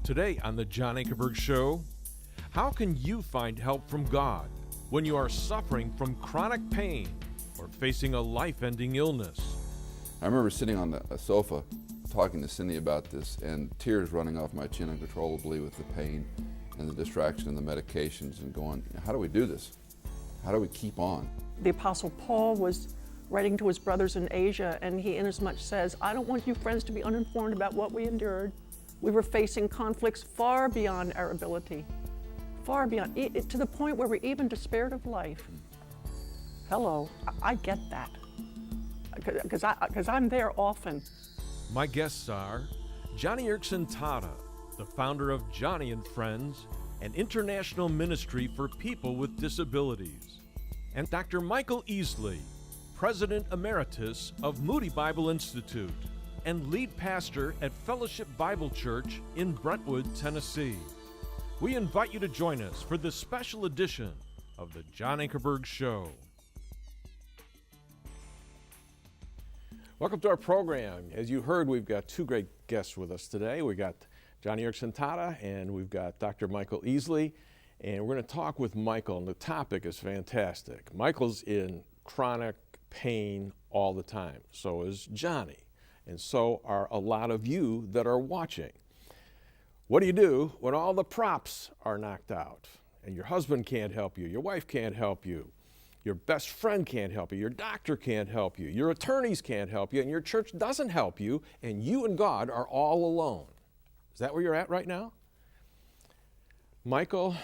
Today on the John Ankerberg Show, how can you find help from God when you are suffering from chronic pain or facing a life-ending illness? I remember sitting on a sofa talking to Cindy about this and tears running off my chin uncontrollably with the pain and the distraction and the medications and going, how do we do this? How do we keep on? The Apostle Paul was writing to his brothers in Asia, and he inasmuch says, I don't want you friends to be uninformed about what we endured. We were facing conflicts far beyond our ability, far beyond, to the point where we even despaired of life. Hello, I get that, because I'm there often. My guests are Joni Eareckson Tada, the founder of Joni and Friends, an international ministry for people with disabilities, and Dr. Michael Easley, President Emeritus of Moody Bible Institute and lead pastor at Fellowship Bible Church in Brentwood, Tennessee. We invite you to join us for this special edition of the John Ankerberg Show. Welcome to our program. As you heard, we've got two great guests with us today. We got Joni Eareckson Tada and we've got Dr. Michael Easley. And we're going to talk with Michael, and the topic is fantastic. Michael's in chronic pain all the time. So is Joni. And so are a lot of you that are watching. What do you do when all the props are knocked out and your husband can't help you, your wife can't help you, your best friend can't help you, your doctor can't help you, your attorneys can't help you, and your church doesn't help you, and you and God are all alone? Is that where you're at right now? Michael,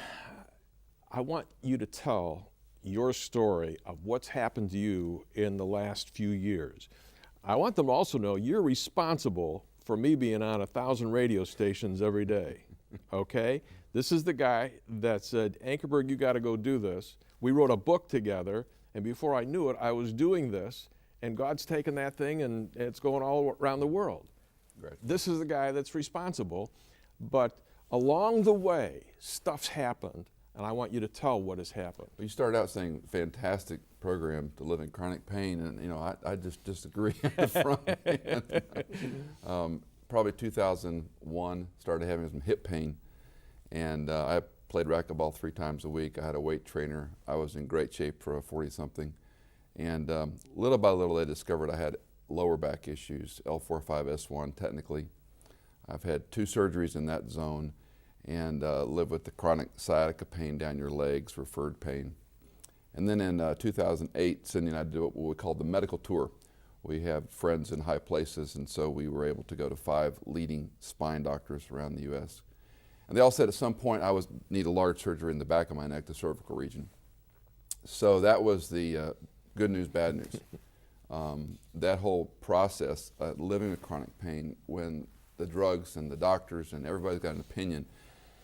I want you to tell your story of what's happened to you in the last few years. I want them to also know you're responsible for me being on 1,000 radio stations every day, okay? This is the guy that said, Ankerberg, you gotta go do this. We wrote a book together, and before I knew it, I was doing this, and God's taken that thing and it's going all around the world. Right. This is the guy that's responsible, but along the way, stuff's happened, and I want you to tell what has happened. You started out saying fantastic program to live in chronic pain, and you know I just disagree on the front end. Probably 2001, started having some hip pain, and I played racquetball 3 times a week. I had a weight trainer. I was in great shape for a 40-something, and little by little they discovered I had lower back issues, L4-5S1 technically. I've had 2 surgeries in that zone, and live with the chronic sciatica pain down your legs, referred pain. And then in 2008, Cindy and I did what we called the medical tour. We have friends in high places, and so we were able to go to 5 leading spine doctors around the U.S. And they all said at some point I would need a large surgery in the back of my neck, the cervical region. So that was the good news, bad news. That whole process, living with chronic pain, when the drugs and the doctors and everybody's got an opinion.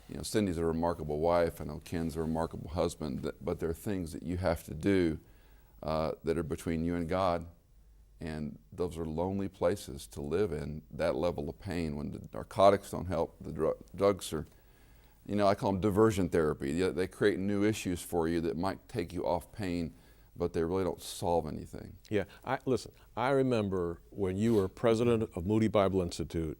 You know, Cindy's a remarkable wife. I know Ken's a remarkable husband, but there are things that you have to do that are between you and God, and those are lonely places to live in, that level of pain. When the narcotics don't help, the drugs are, you know, I call them diversion therapy. They create new issues for you that might take you off pain, but they really don't solve anything. Yeah, listen, I remember when you were president of Moody Bible Institute.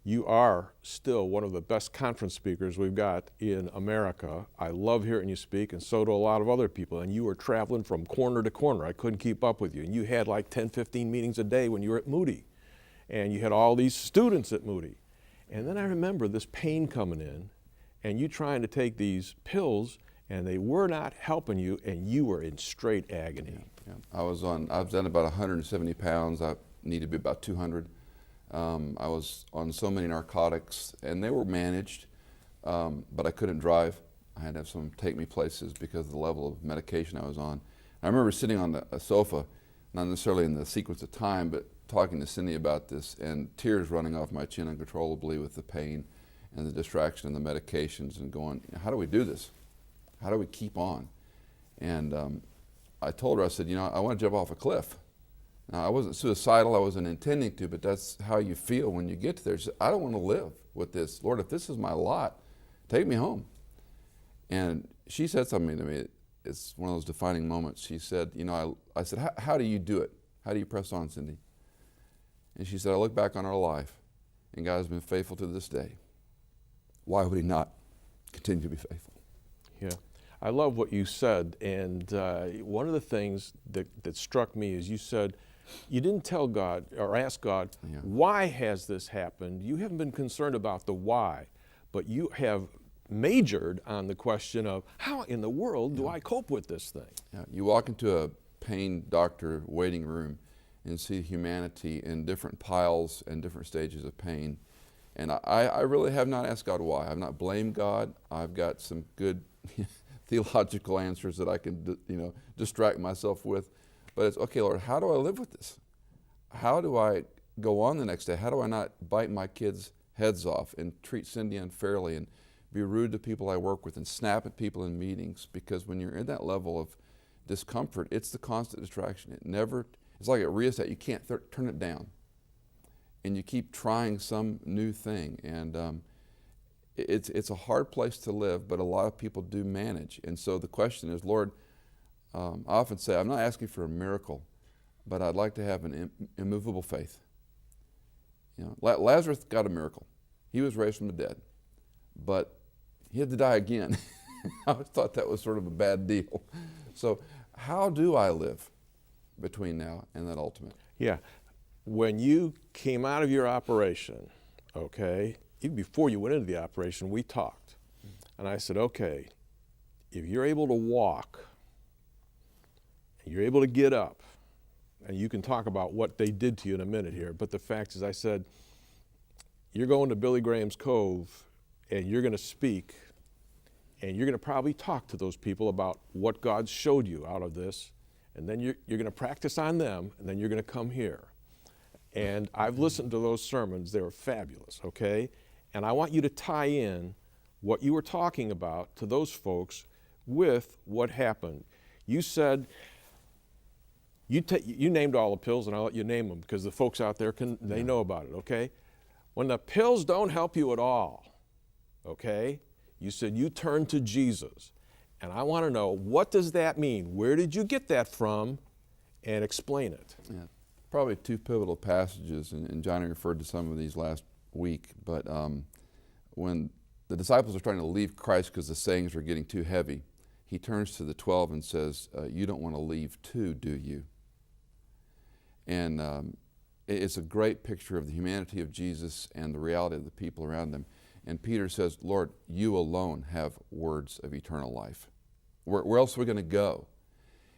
You are still one of the best conference speakers we've got in America. I love hearing you speak, and so do a lot of other people. And you were traveling from corner to corner. I couldn't keep up with you. And you had like 10, 15 meetings a day when you were at Moody. And you had all these students at Moody. And then I remember this pain coming in, and you trying to take these pills, and they were not helping you, and you were in straight agony. Yeah. I was down about 170 pounds. I needed to be about 200. I was on so many narcotics, and they were managed, but I couldn't drive. I had to have someone take me places because of the level of medication I was on. I remember sitting on a sofa, not necessarily in the sequence of time, but talking to Cindy about this, and tears running off my chin uncontrollably with the pain and the distraction and the medications, and going, how do we do this? How do we keep on? And I told her, I said, you know, I want to jump off a cliff. Now, I wasn't suicidal, I wasn't intending to, but that's how you feel when you get to there. She said, I don't want to live with this. Lord, if this is my lot, take me home. And she said something to me, it's one of those defining moments. She said, you know, I said, how do you do it? How do you press on, Cindy? And she said, I look back on our life, and God has been faithful to this day. why would he not continue to be faithful? Yeah. I love what you said, and one of the things that struck me is you said you didn't tell God or ask God, Yeah. why has this happened? You haven't been concerned about the why, but you have majored on the question of how in the world do I cope with this thing? Yeah. You walk into a pain doctor waiting room and see humanity in different piles and different stages of pain. And I really have not asked God why. I've not blamed God. I've got some good theological answers that I can distract myself with. But it's, okay, Lord, how do I live with this? How do I go on the next day? How do I not bite my kids' heads off and treat Cindy unfairly and be rude to people I work with and snap at people in meetings? Because when you're in that level of discomfort, it's the constant distraction. It's like a rheostat. You can't turn it down. And you keep trying some new thing. And it's a hard place to live, but a lot of people do manage. And so the question is, Lord, I often say, I'm not asking for a miracle, but I'd like to have an immovable faith. Lazarus got a miracle. He was raised from the dead, but he had to die again. I always thought that was sort of a bad deal. So how do I live between now and that ultimate? Yeah. When you came out of your operation, okay, even before you went into the operation, we talked. And I said, okay, if you're able to walk, and you're able to get up, and you can talk about what they did to you in a minute here, but the fact is, I said, you're going to Billy Graham's Cove, and you're going to speak, and you're going to probably talk to those people about what God showed you out of this, and then you're going to practice on them, and then you're going to come here. And I've listened to those sermons. They were fabulous, okay? And I want you to tie in what you were talking about to those folks with what happened. You said, you named all the pills, and I'll let you name them because the folks out there, they know about it, okay? When the pills don't help you at all, okay, you said you turn to Jesus. And I want to know, what does that mean? Where did you get that from? And explain it. Yeah. Probably two pivotal passages, and Johnny referred to some of these last week, but when the disciples are trying to leave Christ because the sayings are getting too heavy, he turns to the 12 and says, you don't want to leave too, do you? And it's a great picture of the humanity of Jesus and the reality of the people around him. And Peter says, Lord, you alone have words of eternal life. Where else are we going to go?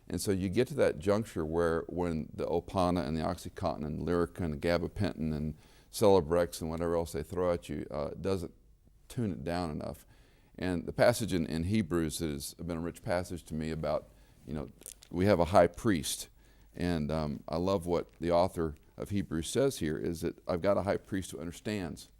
And so you get to that juncture where when the Opana and the OxyContin and Lyrica and gabapentin and Celebrex and whatever else they throw at you doesn't tune it down enough. And the passage in Hebrews that has been a rich passage to me about, we have a high priest. And I love what the author of Hebrews says here is that I've got a high priest who understands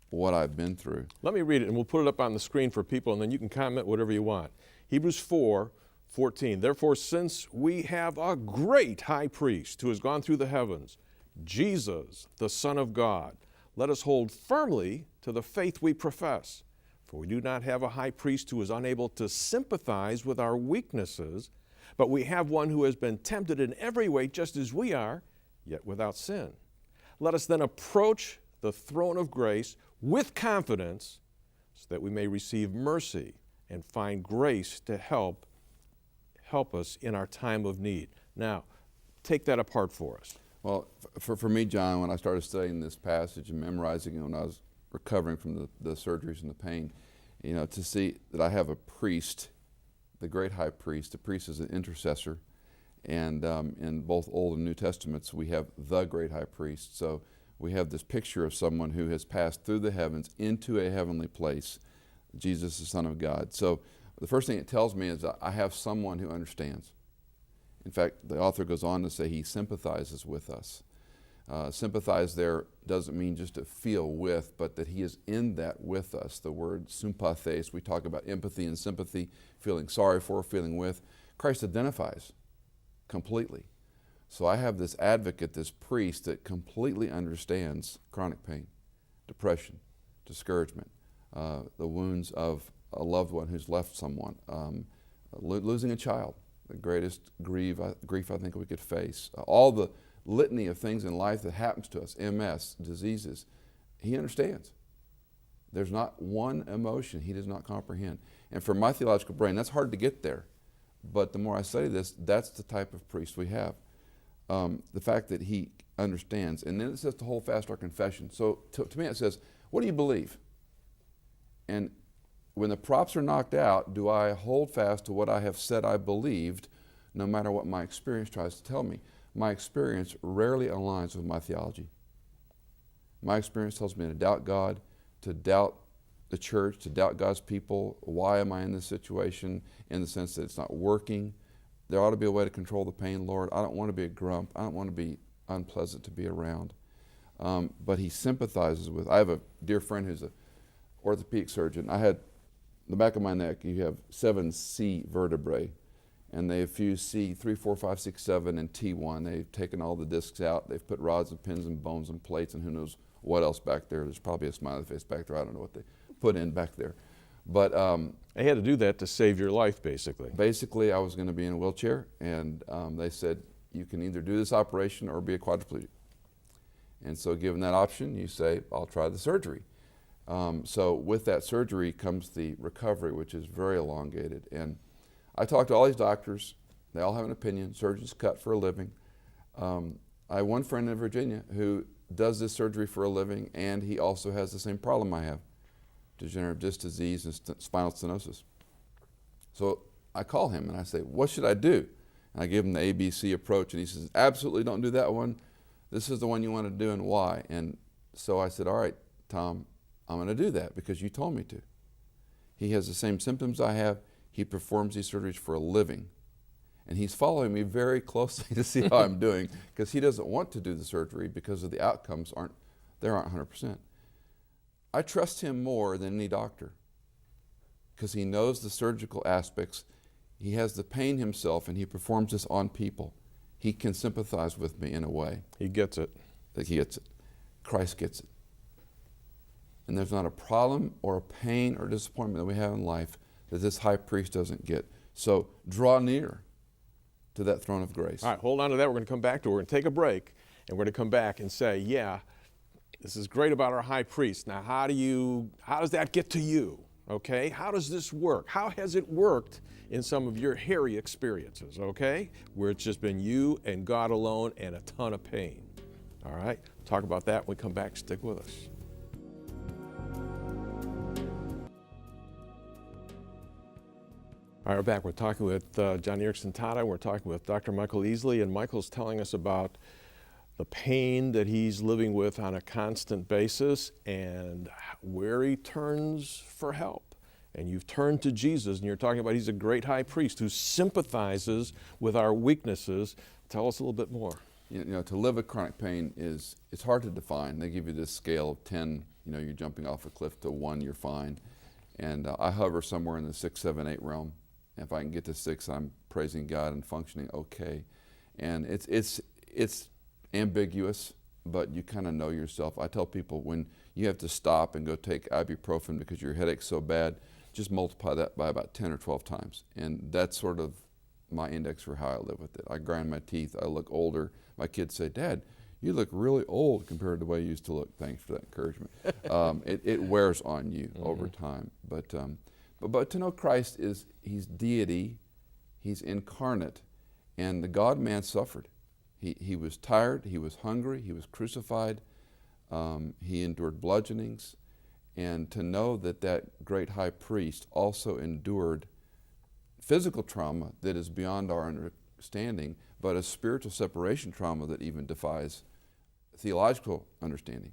what I've been through. Let me read it, and we'll put it up on the screen for people, and then you can comment whatever you want. Hebrews 4:14. Therefore, since we have a great high priest who has gone through the heavens, Jesus, the Son of God, let us hold firmly to the faith we profess. For we do not have a high priest who is unable to sympathize with our weaknesses, but we have one who has been tempted in every way just as we are, yet without sin. Let us then approach the throne of grace with confidence so that we may receive mercy and find grace to help us in our time of need. Now, take that apart for us. Well, for me, John, when I started studying this passage and memorizing it when I was recovering from the surgeries and the pain, to see that I have a priest, the great high priest. The priest is an intercessor, and in both Old and New Testaments, we have the great high priest. So we have this picture of someone who has passed through the heavens into a heavenly place, Jesus, the Son of God. So the first thing it tells me is that I have someone who understands. In fact, the author goes on to say he sympathizes with us. Sympathize there doesn't mean just to feel with, but that he is in that with us. The word sympathes, we talk about empathy and sympathy, feeling sorry for, feeling with. Christ identifies completely. So I have this advocate, this priest that completely understands chronic pain, depression, discouragement, the wounds of a loved one who's left someone, losing a child, the greatest grief I think we could face. All the litany of things in life that happens to us, MS, diseases, he understands. There's not one emotion he does not comprehend. And for my theological brain, that's hard to get there. But the more I study this, that's the type of priest we have. The fact that he understands. And then it says to hold fast our confession. So to me it says, what do you believe? And when the props are knocked out, do I hold fast to what I have said I believed, no matter what my experience tries to tell me? My experience rarely aligns with my theology. My experience tells me to doubt God, to doubt the church, to doubt God's people. Why am I in this situation? In the sense that it's not working. There ought to be a way to control the pain, Lord. I don't want to be a grump. I don't want to be unpleasant to be around. But he sympathizes with. I have a dear friend who's an orthopedic surgeon. I had the back of my neck, you have 7 C vertebrae, and they have fused C 3, 4, 5, 6, 7, and T1. They've taken all the discs out. They've put rods and pins and bones and plates and who knows what else back there. There's probably a smiley face back there. I don't know what they put in back there. But they had to do that to save your life, basically. Basically, I was going to be in a wheelchair, and they said, you can either do this operation or be a quadriplegic. And so given that option, you say, I'll try the surgery. So with that surgery comes the recovery, which is very elongated. And I talked to all these doctors. They all have an opinion. Surgeons cut for a living. I have one friend in Virginia who does this surgery for a living, and he also has the same problem I have, degenerative disc disease and spinal stenosis. So I call him and I say, what should I do? And I give him the ABC approach, and he says, absolutely don't do that one. This is the one you want to do, and why? And so I said, all right, Tom, I'm going to do that because you told me to. He has the same symptoms I have. He performs these surgeries for a living. And he's following me very closely to see how I'm doing, because he doesn't want to do the surgery because of the outcomes aren't 100%. I trust him more than any doctor because he knows the surgical aspects. He has the pain himself, and he performs this on people. He can sympathize with me in a way. He gets it. That he gets it. Christ gets it. And there's not a problem or a pain or disappointment that we have in life that this high priest doesn't get. So draw near to that throne of grace. All right, hold on to that. We're going to come back to it. We're going to take a break, and we're going to come back and say, yeah, this is great about our high priest. Now, how does that get to you? Okay? How does this work? How has it worked in some of your hairy experiences, okay? Where it's just been you and God alone and a ton of pain. All right? Talk about that when we come back. Stick with us. All right, we're back. We're talking with Johnny Erickson Tata. We're talking with Dr. Michael Easley, and Michael's telling us about the pain that he's living with on a constant basis and where he turns for help. And you've turned to Jesus, and you're talking about he's a great high priest who sympathizes with our weaknesses. Tell us a little bit more. You know, to live with chronic pain it's hard to define. They give you this scale of 10, you're jumping off a cliff, to 1, you're fine. And I hover somewhere in the 6, 7, 8 realm. If I can get to 6, I'm praising God and functioning okay. And it's ambiguous, but you kind of know yourself. I tell people, when you have to stop and go take ibuprofen because your headache's so bad, just multiply that by about 10 or 12 times. And that's sort of my index for how I live with it. I grind my teeth. I look older. My kids say, Dad, you look really old compared to the way you used to look. Thanks for that encouragement. It wears on you over time. But to know Christ he's deity, he's incarnate, and the God-man suffered. He was tired, he was hungry, he was crucified, he endured bludgeonings, and to know that great high priest also endured physical trauma that is beyond our understanding, but a spiritual separation trauma that even defies theological understanding.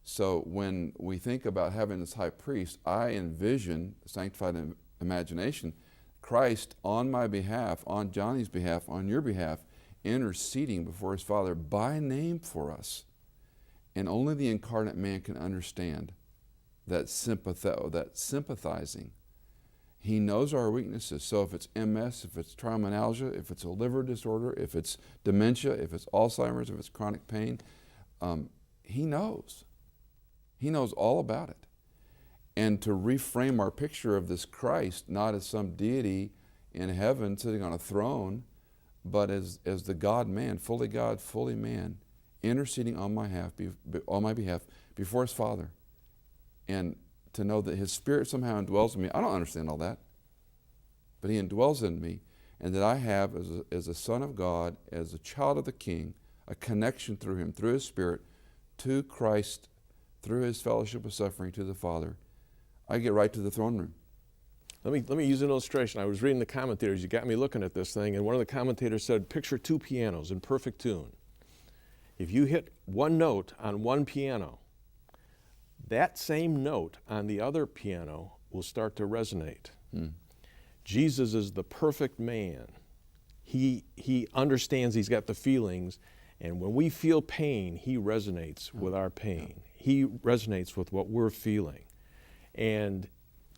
So when we think about having this high priest, I envision, sanctified imagination, Christ on my behalf, on Johnny's behalf, on your behalf, interceding before his Father by name for us. And only the incarnate man can understand that sympathizing. He knows our weaknesses. So if it's MS, if it's traumalagia, if it's a liver disorder, if it's dementia, if it's Alzheimer's, if it's chronic pain, he knows. He knows all about it. And to reframe our picture of this Christ, not as some deity in heaven sitting on a throne, but as the God-man, fully God, fully man, interceding on my behalf before his Father. And to know that His Spirit somehow indwells in me. I don't understand all that, but He indwells in me, and that I have, as a son of God, as a child of the King, a connection through Him, through His Spirit, to Christ, through His fellowship of suffering to the Father. I get right to the throne room. Let me use an illustration. I was reading the commentators. You got me looking at this thing, and one of the commentators said, picture two pianos in perfect tune. If you hit one note on one piano, that same note on the other piano will start to resonate. Jesus is the perfect man. He understands, he's got the feelings, and when we feel pain, he resonates with our pain. He resonates with what we're feeling. And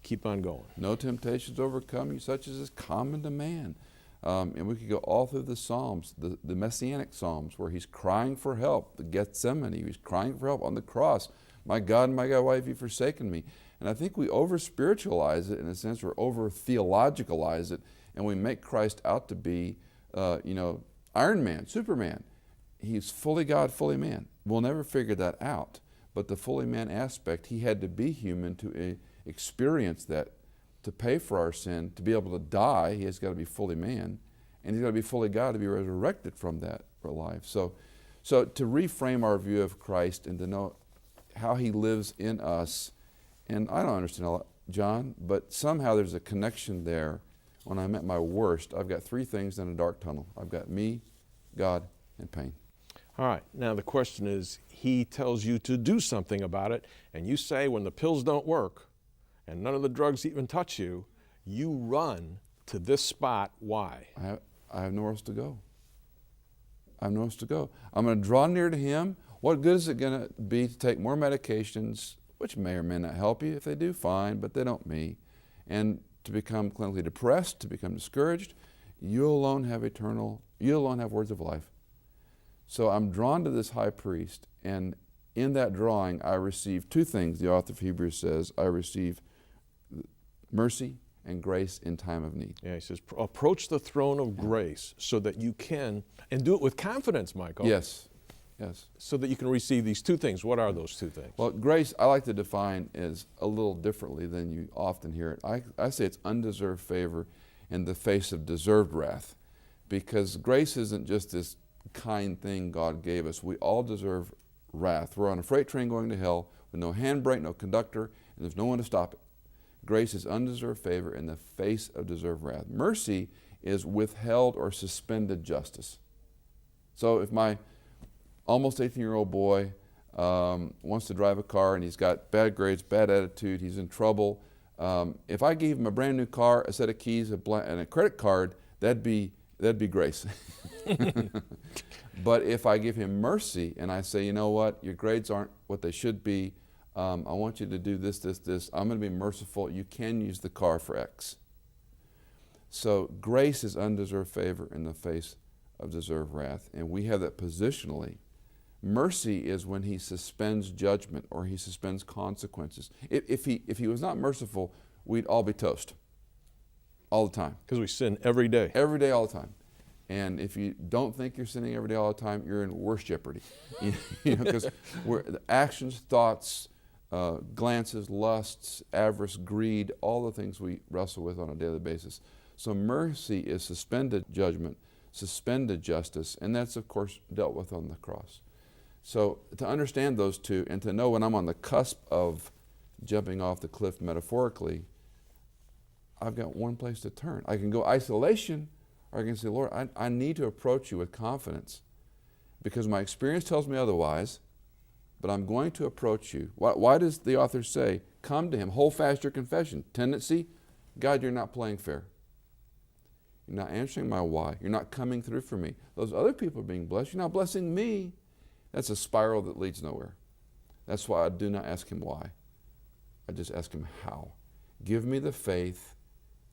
keep on going. No temptations overcome you, such as is common to man. And we could go all through the Psalms, the Messianic Psalms, where he's crying for help. The Gethsemane, he's crying for help on the cross. My God, why have you forsaken me? And I think we over-spiritualize it, in a sense, or over-theologicalize it, and we make Christ out to be, Iron Man, Superman. He's fully God, fully man. We'll never figure that out. But the fully man aspect, he had to be human to experience that, to pay for our sin, to be able to die. He has got to be fully man, and he's got to be fully God to be resurrected from that life. So to reframe our view of Christ and to know how he lives in us, and I don't understand all that, John, but somehow there's a connection there. When I'm at my worst, I've got three things in a dark tunnel. I've got me, God, and pain. All right, now the question is, he tells you to do something about it, and you say when the pills don't work and none of the drugs even touch you, you run to this spot. Why? I have nowhere else to go. I have nowhere else to go. I'm going to draw near to him. What good is it going to be to take more medications, which may or may not help you? If they do, fine, but they don't me. And to become clinically depressed, to become discouraged, you alone have words of life. So I'm drawn to this high priest, and in that drawing I receive two things. The author of Hebrews says, I receive mercy and grace in time of need. Yeah, he says, approach the throne of grace so that you can, and do it with confidence, Michael. Yes. So that you can receive these two things. What are those two things? Well, grace, I like to define as a little differently than you often hear it. I say it's undeserved favor in the face of deserved wrath, because grace isn't just this kind thing God gave us. We all deserve wrath. We're on a freight train going to hell with no handbrake, no conductor, and there's no one to stop it. Grace is undeserved favor in the face of deserved wrath. Mercy is withheld or suspended justice. So if my almost 18-year-old boy wants to drive a car and he's got bad grades, bad attitude, he's in trouble, if I gave him a brand new car, a set of keys, and a credit card, that'd be grace. But if I give him mercy and I say, you know what, your grades aren't what they should be, I want you to do this, I'm going to be merciful, you can use the car for X. So grace is undeserved favor in the face of deserved wrath, and we have that positionally. Mercy is when he suspends judgment or he suspends consequences. If he was not merciful, we'd all be toast all the time. Because we sin every day. Every day, all the time. And if you don't think you're sinning every day, all the time, you're in worse jeopardy. Because the actions, thoughts, glances, lusts, avarice, greed, all the things we wrestle with on a daily basis. So mercy is suspended judgment, suspended justice, and that's, of course, dealt with on the cross. So to understand those two and to know when I'm on the cusp of jumping off the cliff metaphorically, I've got one place to turn. I can go isolation, or I can say, Lord, I need to approach you with confidence because my experience tells me otherwise, but I'm going to approach you. Why does the author say, come to him, hold fast your confession? Tendency, God, you're not playing fair. You're not answering my why. You're not coming through for me. Those other people are being blessed. You're not blessing me. That's a spiral that leads nowhere. That's why I do not ask him why. I just ask him how. Give me the faith,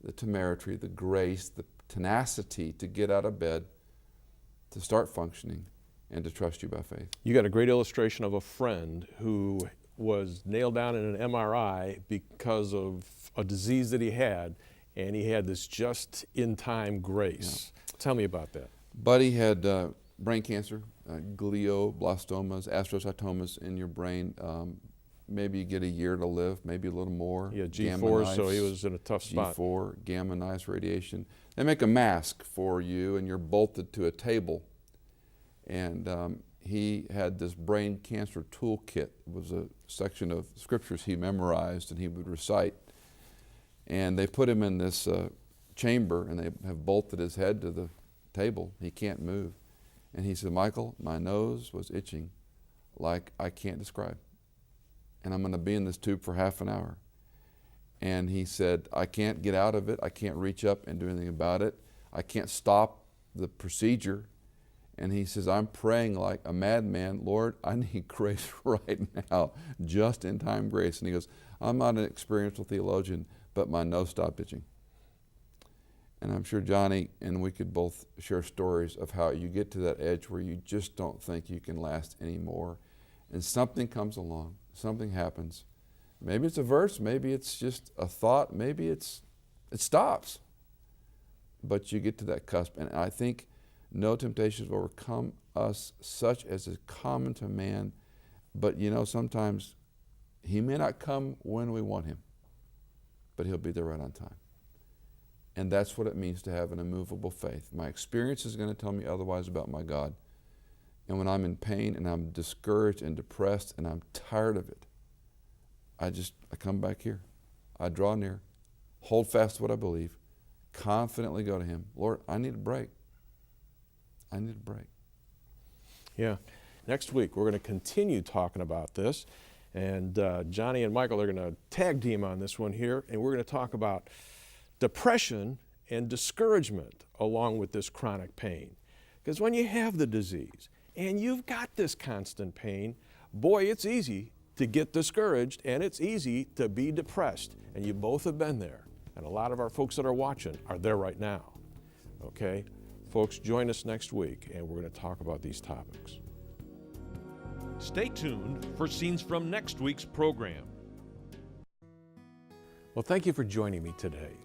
the temerity, the grace, the tenacity to get out of bed, to start functioning, and to trust you by faith. You got a great illustration of a friend who was nailed down in an MRI because of a disease that he had, and he had this just-in-time grace. Yeah. Tell me about that. Buddy had brain cancer, glioblastomas, astrocytomas in your brain, maybe you get a year to live, maybe a little more. Yeah, Gamma G4, so knives, he was in a tough spot. G4, gamma knives radiation. They make a mask for you, and you're bolted to a table. And he had this brain cancer toolkit. It was a section of scriptures he memorized and he would recite. And they put him in this chamber, and they have bolted his head to the table. He can't move. And he said, Michael, my nose was itching like I can't describe. And I'm going to be in this tube for half an hour. And he said, I can't get out of it. I can't reach up and do anything about it. I can't stop the procedure. And he says, I'm praying like a madman, Lord, I need grace right now, just in time grace. And he goes, I'm not an experiential theologian, but my nose stopped itching. And I'm sure Johnny and we could both share stories of how you get to that edge where you just don't think you can last anymore. And something comes along, something happens. Maybe it's a verse, maybe it's just a thought, maybe it stops. But you get to that cusp. And I think no temptations will overcome us such as is common to man. But you know, sometimes he may not come when we want him, but he'll be there right on time. And that's what it means to have an immovable faith. My experience is going to tell me otherwise about my God. And when I'm in pain and I'm discouraged and depressed and I'm tired of it, I come back here. I draw near, hold fast to what I believe, confidently go to him. Lord, I need a break. I need a break. Yeah. Next week, we're going to continue talking about this. And Johnny and Michael are going to tag team on this one here. And we're going to talk about depression and discouragement along with this chronic pain. Because when you have the disease and you've got this constant pain, boy, it's easy to get discouraged and it's easy to be depressed. And you both have been there. And a lot of our folks that are watching are there right now. Okay? Folks, join us next week and we're going to talk about these topics. Stay tuned for scenes from next week's program. Well, thank you for joining me today.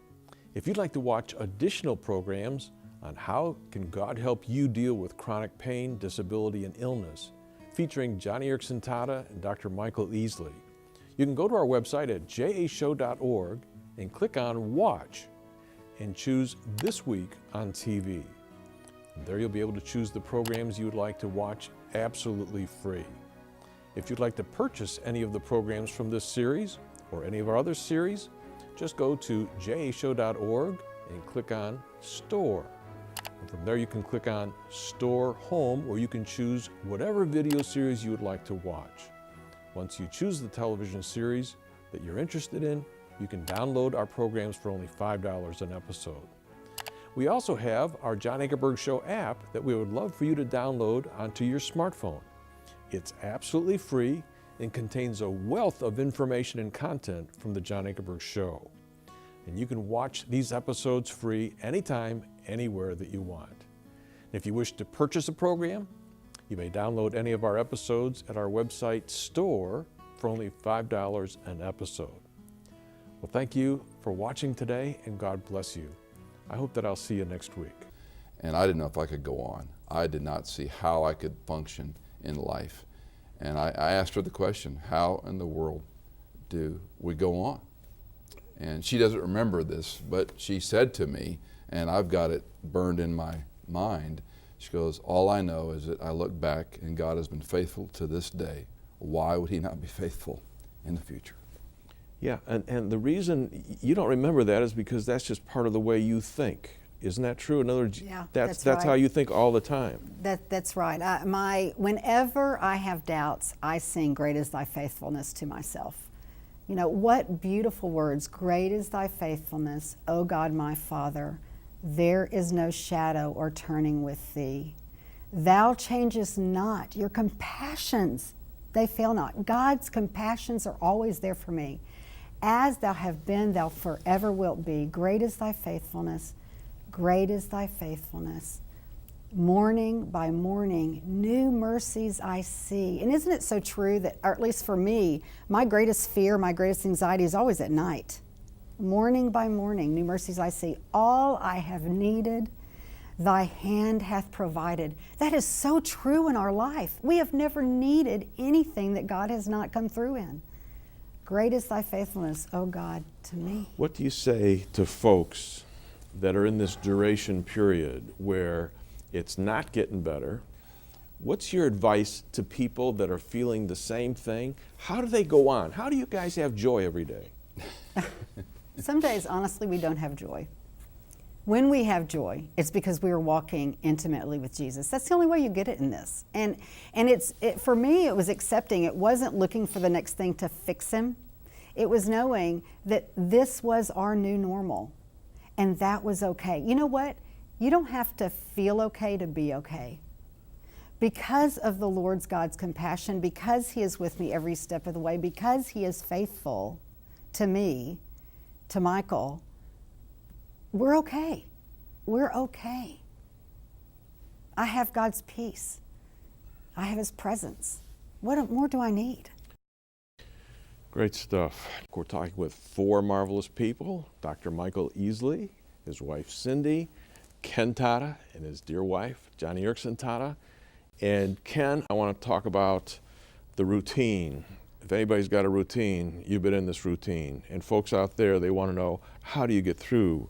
If you'd like to watch additional programs on how can God help you deal with chronic pain, disability, and illness, featuring Johnny Erickson Tata and Dr. Michael Easley, you can go to our website at jashow.org and click on Watch and choose This Week on TV. And there you'll be able to choose the programs you would like to watch absolutely free. If you'd like to purchase any of the programs from this series or any of our other series, just go to jashow.org and click on Store. And from there you can click on Store Home, where you can choose whatever video series you would like to watch. Once you choose the television series that you're interested in, you can download our programs for only $5 an episode. We also have our John Ankerberg Show app that we would love for you to download onto your smartphone. It's absolutely free and contains a wealth of information and content from the John Ankerberg Show. And you can watch these episodes free anytime, anywhere that you want. If you wish to purchase a program, you may download any of our episodes at our website store for only $5 an episode. Well, thank you for watching today, and God bless you. I hope that I'll see you next week. And I didn't know if I could go on. I did not see how I could function in life. And I asked her the question, how in the world do we go on? And she doesn't remember this, but she said to me, and I've got it burned in my mind, she goes, all I know is that I look back and God has been faithful to this day. Why would he not be faithful in the future? Yeah, and the reason you don't remember that is because that's just part of the way you think. Isn't that true? In other words, Yeah, that's right. how you think all the time. That's right. Whenever I have doubts, I sing "Great is Thy Faithfulness" to myself. You know, what beautiful words. Great is Thy faithfulness, O God my Father. There is no shadow or turning with Thee. Thou changest not. Your compassions, they fail not. God's compassions are always there for me. As Thou have been, Thou forever wilt be. Great is Thy faithfulness. Great is Thy faithfulness. Morning by morning, new mercies I see. And isn't it so true that, or at least for me, my greatest fear, my greatest anxiety is always at night. Morning by morning, new mercies I see. All I have needed, Thy hand hath provided. That is so true in our life. We have never needed anything that God has not come through in. Great is thy faithfulness, O God, to me. What do you say to folks that are in this duration period where it's not getting better? What's your advice to people that are feeling the same thing? How do they go on? How do you guys have joy every day? Some days, honestly, we don't have joy. When we have joy, it's because we are walking intimately with Jesus. That's the only way you get it in this. And for me, it was accepting. It wasn't looking for the next thing to fix him. It was knowing that this was our new normal, and that was okay. You know what? You don't have to feel okay to be okay. Because of the Lord's God's compassion, because he is with me every step of the way, because he is faithful to me, to Michael, we're okay. We're okay. I have God's peace. I have his presence. What more do I need? Great stuff. We're talking with four marvelous people: Dr. Michael Easley, his wife Cindy, Ken Tata, and his dear wife, Johnny Erickson Tata. And Ken, I want to talk about the routine. If anybody's got a routine, you've been in this routine. And folks out there, they want to know, how do you get through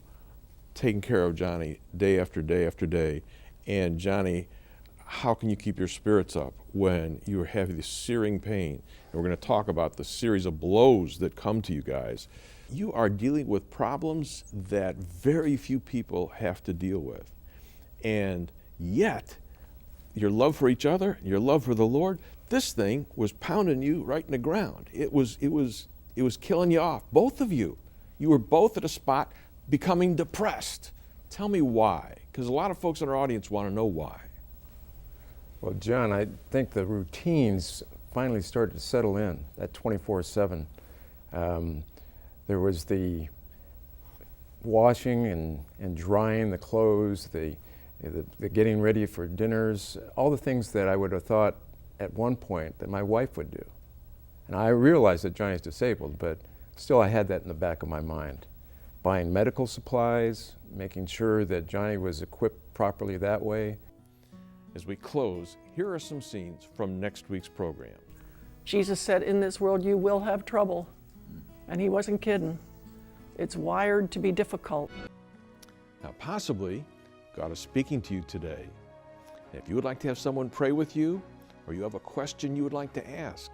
taking care of Johnny day after day after day? And Johnny, how can you keep your spirits up when you have this searing pain? And we're going to talk about the series of blows that come to you guys. You are dealing with problems that very few people have to deal with. And yet, your love for each other, your love for the Lord, this thing was pounding you right in the ground. It was killing you off, both of you. You were both at a spot becoming depressed. Tell me why, because a lot of folks in our audience want to know why. Well, John, I think the routines finally started to settle in, that 24/7. There was the washing and drying the clothes, the getting ready for dinners, all the things that I would have thought at one point that my wife would do. And I realized that Johnny's disabled, but still I had that in the back of my mind. Buying medical supplies, making sure that Johnny was equipped properly that way. As we close, here are some scenes from next week's program. Jesus said, in this world you will have trouble. And he wasn't kidding. It's wired to be difficult. Now, possibly, God is speaking to you today. And if you would like to have someone pray with you, or you have a question you would like to ask,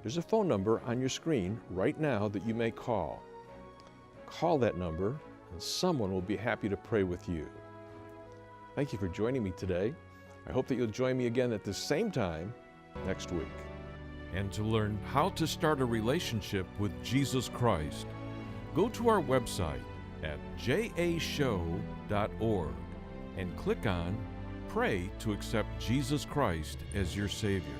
there's a phone number on your screen right now that you may call. Call that number, and someone will be happy to pray with you. Thank you for joining me today. I hope that you'll join me again at the same time next week. And to learn how to start a relationship with Jesus Christ, go to our website at jashow.org and click on Pray to accept Jesus Christ as your Savior.